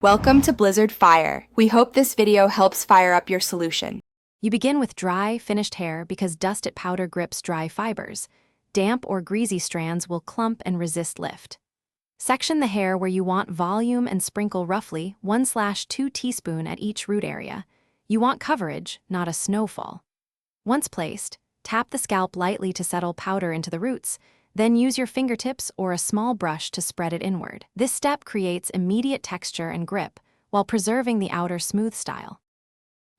Welcome to Blizzard Fire. We hope this video helps fire up your solution. You begin with dry, finished hair because dust at powder grips dry fibers. Damp or greasy strands will clump and resist lift. Section the hair where you want volume and sprinkle roughly 1/2 teaspoon at each root area. You want coverage, not a snowfall. Once placed, tap the scalp lightly to settle powder into the roots, then use your fingertips or a small brush to spread it inward. This step creates immediate texture and grip while preserving the outer smooth style.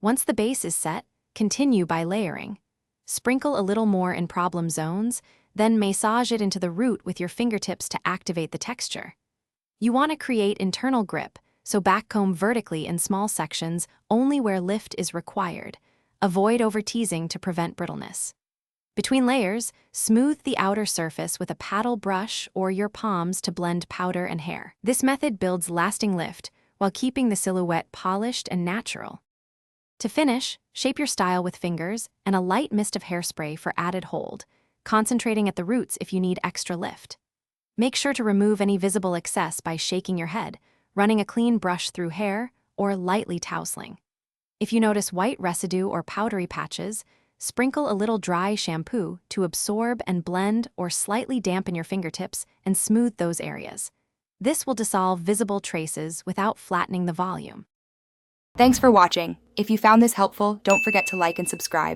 Once the base is set, continue by layering. Sprinkle a little more in problem zones, then massage it into the root with your fingertips to activate the texture. You want to create internal grip, so backcomb vertically in small sections only where lift is required. Avoid over-teasing to prevent brittleness. Between layers, smooth the outer surface with a paddle brush or your palms to blend powder and hair. This method builds lasting lift while keeping the silhouette polished and natural. To finish, shape your style with fingers and a light mist of hairspray for added hold, concentrating at the roots if you need extra lift. Make sure to remove any visible excess by shaking your head, running a clean brush through hair, or lightly tousling. If you notice white residue or powdery patches, sprinkle a little dry shampoo to absorb and blend or slightly dampen your fingertips and smooth those areas. This will dissolve visible traces without flattening the volume. Thanks for watching. If you found this helpful, don't forget to like and subscribe.